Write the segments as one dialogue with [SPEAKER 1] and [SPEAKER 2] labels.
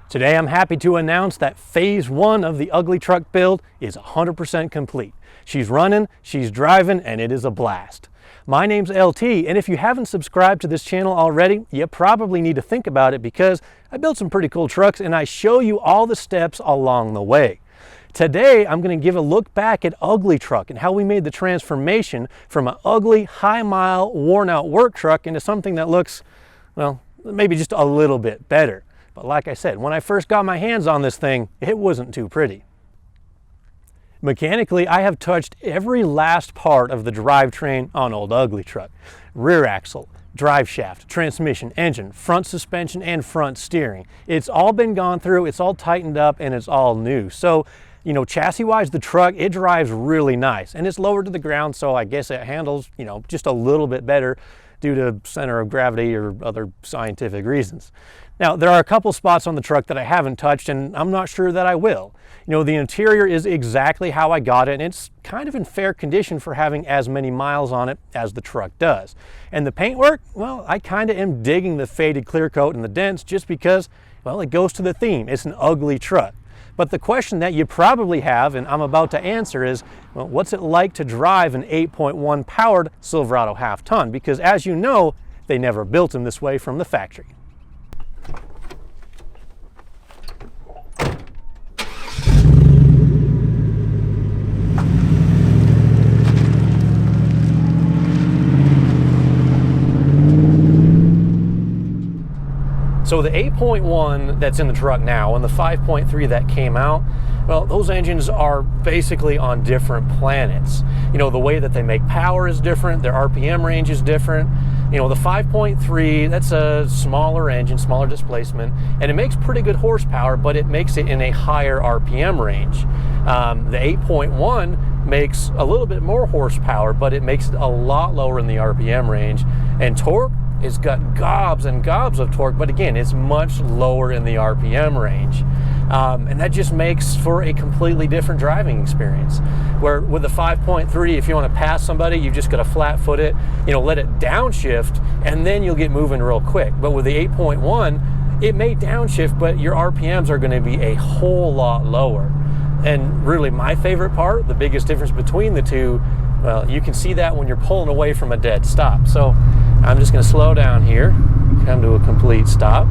[SPEAKER 1] Today I'm happy to announce that phase 1 of the UglyTruck build is 100% complete. She's running, she's driving, and it is a blast. My name's LT, and if you haven't subscribed to this channel already, you probably need to think about it because I built some pretty cool trucks and I show you all the steps along the way. Today, I'm going to give a look back at UglyTruck and how we made the transformation from an ugly, high-mile, worn-out work truck into something that looks, well, maybe just a little bit better. But like I said, when I first got my hands on this thing, it wasn't too pretty. Mechanically, I have touched every last part of the drivetrain on old UglyTruck. Rear axle, drive shaft, transmission, engine, front suspension, and front steering. It's all been gone through, it's all tightened up, and it's all new. So, you know, chassis-wise, the truck, it drives really nice. And it's lower to the ground, so I guess it handles, you know, just a little bit better due to center of gravity or other scientific reasons. Now, there are a couple spots on the truck that I haven't touched, and I'm not sure that I will. You know, the interior is exactly how I got it, and it's kind of in fair condition for having as many miles on it as the truck does. And the paintwork, well, I kind of am digging the faded clear coat and the dents just because, well, it goes to the theme. It's an ugly truck. But the question that you probably have, and I'm about to answer, is, well, what's it like to drive an 8.1 powered Silverado half-ton? Because as you know, they never built them this way from the factory. So the 8.1 that's in the truck now and the 5.3 that came out, well, those engines are basically on different planets. You know, the way that they make power is different, their RPM range is different. You know, the 5.3, that's a smaller engine, smaller displacement, and it makes pretty good horsepower, but it makes it in a higher RPM range. The 8.1 makes a little bit more horsepower, but it makes it a lot lower in the RPM range. And torque, it's got gobs and gobs of torque, but again, it's much lower in the RPM range. And that just makes for a completely different driving experience. Where with the 5.3, if you want to pass somebody, you've just got to flat foot it, you know, let it downshift, and then you'll get moving real quick. But with the 8.1, it may downshift, but your RPMs are going to be a whole lot lower. And really my favorite part, the biggest difference between the two, well, you can see that when you're pulling away from a dead stop. So I'm just going to slow down here, come to a complete stop,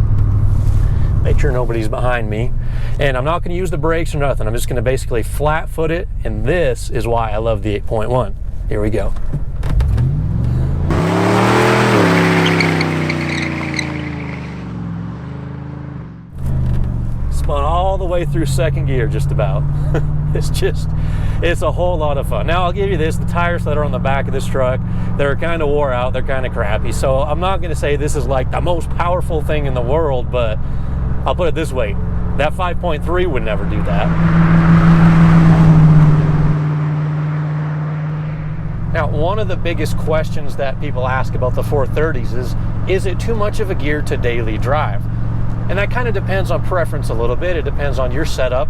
[SPEAKER 1] make sure nobody's behind me, and I'm not going to use the brakes or nothing. I'm just going to basically flat foot it, and this is why I love the 8.1. Here we go. Spun all the way through second gear just about. It's a whole lot of fun. Now I'll give you this, the tires that are on the back of this truck, they're kind of wore out, they're kind of crappy. So I'm not going to say this is like the most powerful thing in the world, but I'll put it this way, that 5.3 would never do that. Now, one of the biggest questions that people ask about the 430s is it too much of a gear to daily drive? And that kind of depends on preference a little bit. It depends on your setup.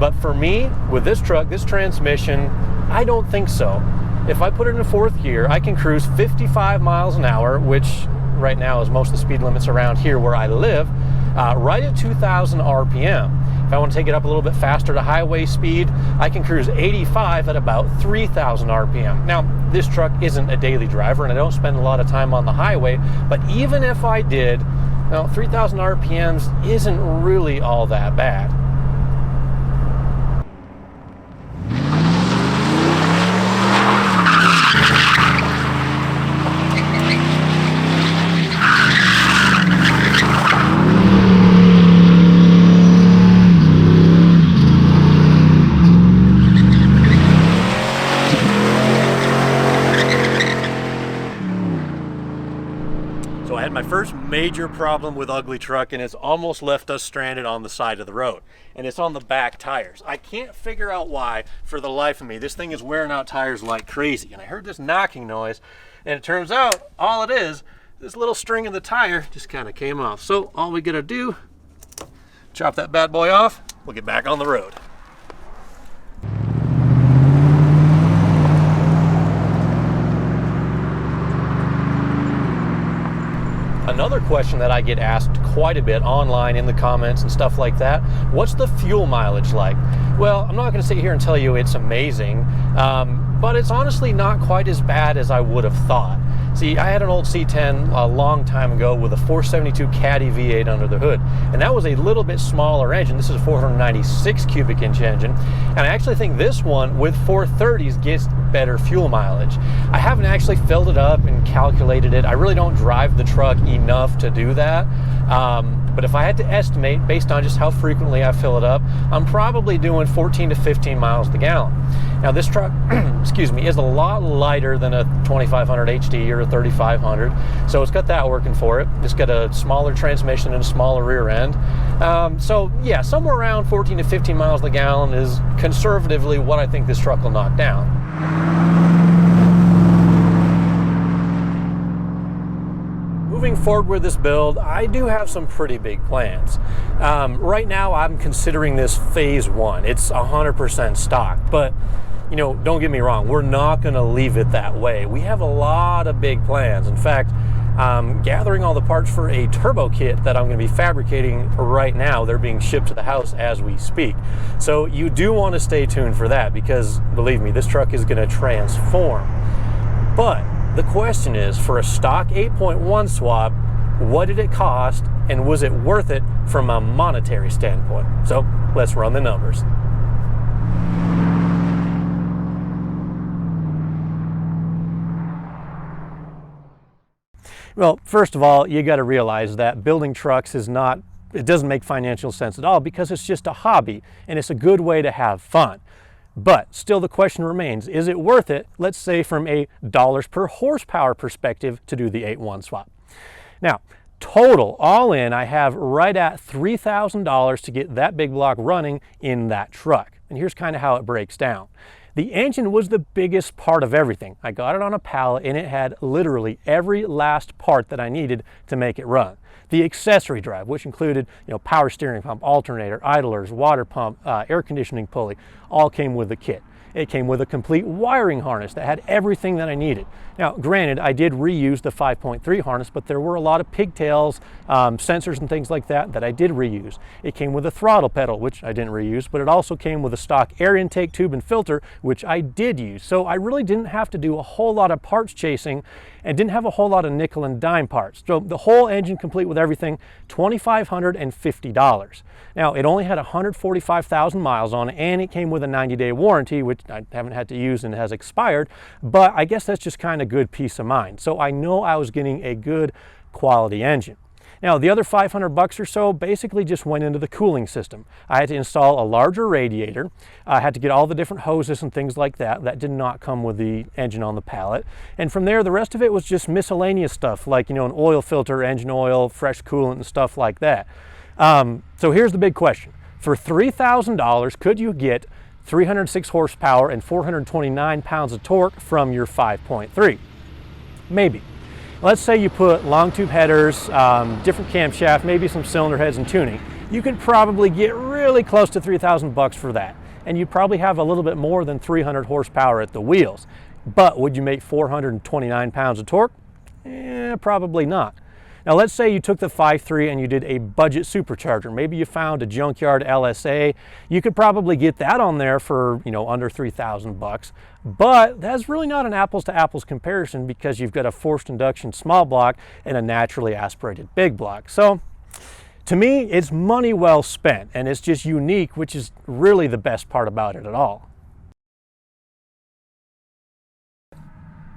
[SPEAKER 1] But for me, with this truck, this transmission, I don't think so. If I put it in fourth gear, I can cruise 55 miles an hour, which right now is most of the speed limits around here where I live, right at 2,000 RPM. If I want to take it up a little bit faster to highway speed, I can cruise 85 at about 3,000 RPM. Now, this truck isn't a daily driver, and I don't spend a lot of time on the highway, but even if I did, well, 3,000 RPMs isn't really all that bad. So I had my first major problem with UglyTruck, and it's almost left us stranded on the side of the road, and it's on the back tires. I can't figure out why for the life of me. This thing is wearing out tires like crazy, and I heard this knocking noise, and it turns out all it is, this little string in the tire just kind of came off. So all we gotta do, chop that bad boy off, we'll get back on the road. Another question that I get asked quite a bit online in the comments and stuff like that, what's the fuel mileage like? Well, I'm not going to sit here and tell you it's amazing, but it's honestly not quite as bad as I would have thought. See, I had an old C10 a long time ago with a 472 Caddy V8 under the hood, and that was a little bit smaller engine. This is a 496 cubic inch engine, and I actually think this one with 430s gets better fuel mileage. I haven't actually filled it up and calculated it. I really don't drive the truck enough to do that, but if I had to estimate based on just how frequently I fill it up, I'm probably doing 14 to 15 miles to the gallon. Now this truck, excuse me, is a lot lighter than a 2500 HD or a 3500, so it's got that working for it. It's got a smaller transmission and a smaller rear end. So yeah, somewhere around 14 to 15 miles to the gallon is conservatively what I think this truck will knock down. Moving forward with this build, I do have some pretty big plans. Right now, I'm considering this phase one. It's 100% stock, but you know, don't get me wrong, we're not going to leave it that way. We have a lot of big plans. In fact, gathering all the parts for a turbo kit that I'm going to be fabricating right now. They're being shipped to the house as we speak. So you do want to stay tuned for that, because believe me, this truck is going to transform. But the question is, for a stock 8.1 swap, what did it cost, and was it worth it from a monetary standpoint? So let's run the numbers. Well, first of all, you got to realize that building trucks is not, it doesn't make financial sense at all, because it's just a hobby and it's a good way to have fun. But still the question remains, is it worth it, let's say from a dollars per horsepower perspective, to do the 8.1 swap? Now, total, all in, I have right at $3,000 to get that big block running in that truck. And here's kind of how it breaks down. The engine was the biggest part of everything. I got it on a pallet and it had literally every last part that I needed to make it run. The accessory drive, which included, power steering pump, alternator, idlers, water pump, air conditioning pulley, all came with the kit. It came with a complete wiring harness that had everything that I needed. Now, granted, I did reuse the 5.3 harness, but there were a lot of pigtails, sensors and things like that that I did reuse. It came with a throttle pedal, which I didn't reuse, but it also came with a stock air intake tube and filter, which I did use. So I really didn't have to do a whole lot of parts chasing and didn't have a whole lot of nickel and dime parts. So the whole engine complete with everything, $2,550. Now, it only had 145,000 miles on it, and it came with a 90-day warranty, which I haven't had to use and has expired, but I guess that's just kind of good peace of mind. So I know I was getting a good quality engine. Now, the other $500 or so basically just went into the cooling system. I had to install a larger radiator. I had to get all the different hoses and things like that. That did not come with the engine on the pallet. And from there, the rest of it was just miscellaneous stuff like, an oil filter, engine oil, fresh coolant, and stuff like that. So here's the big question. For $3,000, could you get 306 horsepower and 429 pounds of torque from your 5.3? Maybe. Let's say you put long tube headers, different camshaft, maybe some cylinder heads and tuning. You could probably get really close to $3,000 for that. And you'd probably have a little bit more than 300 horsepower at the wheels. But would you make 429 pounds of torque? Probably not. Now let's say you took the 5.3 and you did a budget supercharger. Maybe you found a junkyard LSA. You could probably get that on there for, under $3,000. But that's really not an apples to apples comparison, because you've got a forced induction small block and a naturally aspirated big block. So to me, it's money well spent, and it's just unique, which is really the best part about it at all.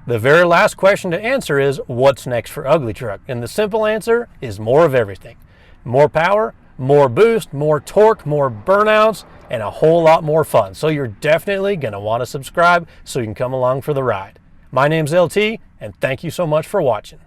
[SPEAKER 1] The very last question to answer is, what's next for UglyTruck? And the simple answer is more of everything. More power, more boost, more torque, more burnouts, and a whole lot more fun. So you're definitely going to want to subscribe so you can come along for the ride. My name's LT, and thank you so much for watching.